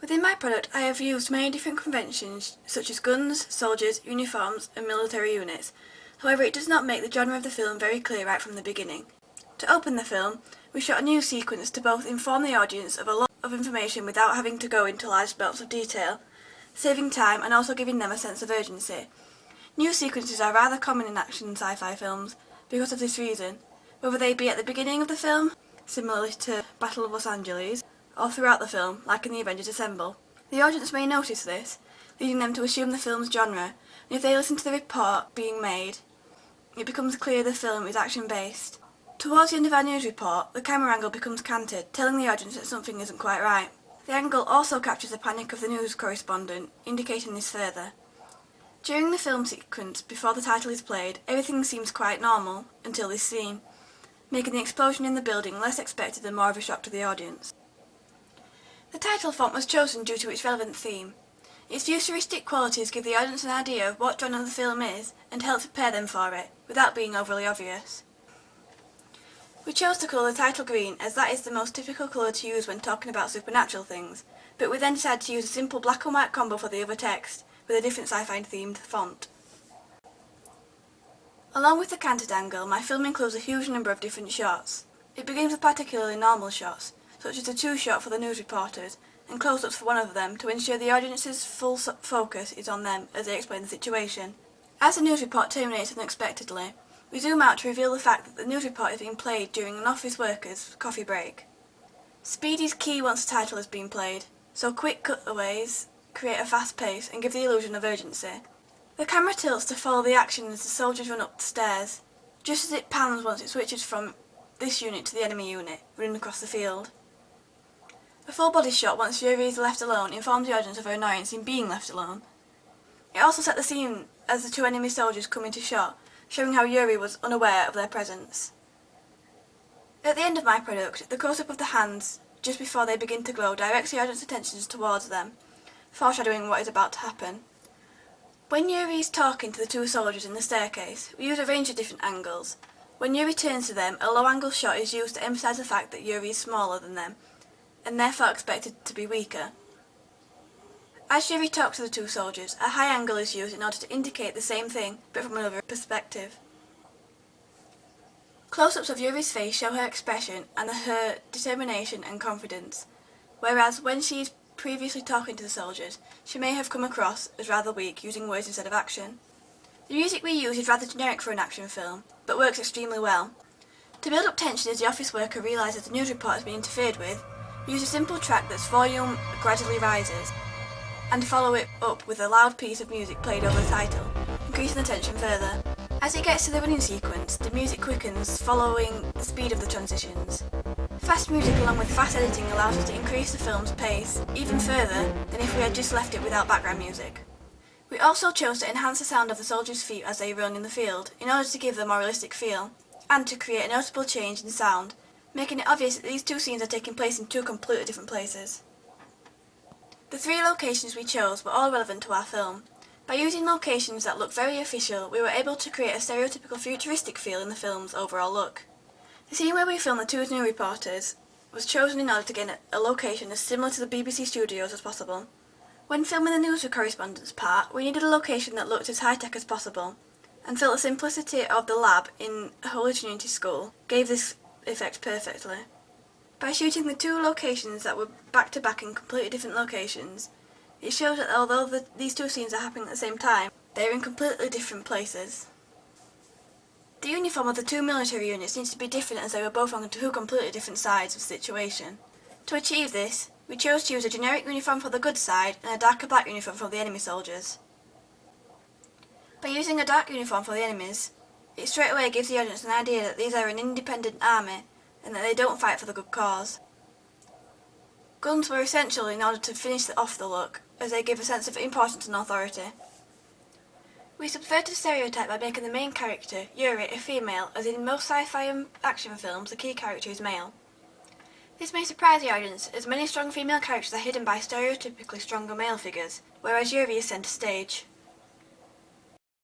Within my product, I have used many different conventions such as guns, soldiers, uniforms and military units. However, it does not make the genre of the film very clear right from the beginning. To open the film, we shot a news sequence to both inform the audience of a lot of information without having to go into large belts of detail, saving time and also giving them a sense of urgency. News sequences are rather common in action and sci-fi films because of this reason, whether they be at the beginning of the film, similarly to Battle of Los Angeles, or throughout the film, like in The Avengers Assemble. The audience may notice this, leading them to assume the film's genre, and if they listen to the report being made, it becomes clear the film is action-based. Towards the end of our news report, the camera angle becomes canted, telling the audience that something isn't quite right. The angle also captures the panic of the news correspondent, indicating this further. During the film sequence, before the title is played, everything seems quite normal, until this scene, making the explosion in the building less expected and more of a shock to the audience. The title font was chosen due to its relevant theme. Its futuristic qualities give the audience an idea of what genre the film is and help prepare them for it, without being overly obvious. We chose to colour the title green as that is the most typical colour to use when talking about supernatural things, but we then decided to use a simple black and white combo for the other text, with a different sci-fi themed font. Along with the canted angle, my film includes a huge number of different shots. It begins with particularly normal shots, such as a two-shot for the news reporters, and close-ups for one of them to ensure the audience's full focus is on them as they explain the situation. As the news report terminates unexpectedly, we zoom out to reveal the fact that the news report is being played during an office worker's coffee break. Speed is key once the title has been played, so quick cutaways create a fast pace and give the illusion of urgency. The camera tilts to follow the action as the soldiers run up the stairs, just as it pans once it switches from this unit to the enemy unit, running across the field. A full body shot once Yuri is left alone informs the audience of her annoyance in being left alone. It also set the scene as the two enemy soldiers come into shot, showing how Yuri was unaware of their presence. At the end of my product, the close-up of the hands, just before they begin to glow, directs the audience's attention towards them, foreshadowing what is about to happen. When Yuri is talking to the two soldiers in the staircase, we use a range of different angles. When Yuri turns to them, a low-angle shot is used to emphasise the fact that Yuri is smaller than them, and therefore expected to be weaker. As Yuri talks to the two soldiers, a high angle is used in order to indicate the same thing, but from another perspective. Close-ups of Yuri's face show her expression and her determination and confidence, whereas when she is previously talking to the soldiers, she may have come across as rather weak, using words instead of action. The music we use is rather generic for an action film, but works extremely well. To build up tension as the office worker realises the news report has been interfered with, we use a simple track that's volume gradually rises, and follow it up with a loud piece of music played over the title, increasing the tension further. As it gets to the running sequence, the music quickens following the speed of the transitions. Fast music along with fast editing allows us to increase the film's pace even further than if we had just left it without background music. We also chose to enhance the sound of the soldiers' feet as they run in the field in order to give them a more realistic feel, and to create a noticeable change in sound, making it obvious that these two scenes are taking place in two completely different places. The three locations we chose were all relevant to our film. By using locations that look very official, we were able to create a stereotypical futuristic feel in the film's overall look. The scene where we filmed the two news reporters was chosen in order to get a location as similar to the BBC studios as possible. When filming the news correspondence part, we needed a location that looked as high-tech as possible, and felt the simplicity of the lab in Holy Trinity School gave this effect perfectly. By shooting the two locations that were back-to-back in completely different locations, it shows that although these two scenes are happening at the same time, they are in completely different places. The uniform of the two military units needs to be different as they were both on two completely different sides of the situation. To achieve this, we chose to use a generic uniform for the good side and a darker black uniform for the enemy soldiers. By using a dark uniform for the enemies, it straight away gives the audience an idea that these are an independent army and that they don't fight for the good cause. Guns were essential in order to finish off the look, as they give a sense of importance and authority. We subverted the stereotype by making the main character, Yuri, a female, as in most sci-fi and action films the key character is male. This may surprise the audience, as many strong female characters are hidden by stereotypically stronger male figures, whereas Yuri is centre stage.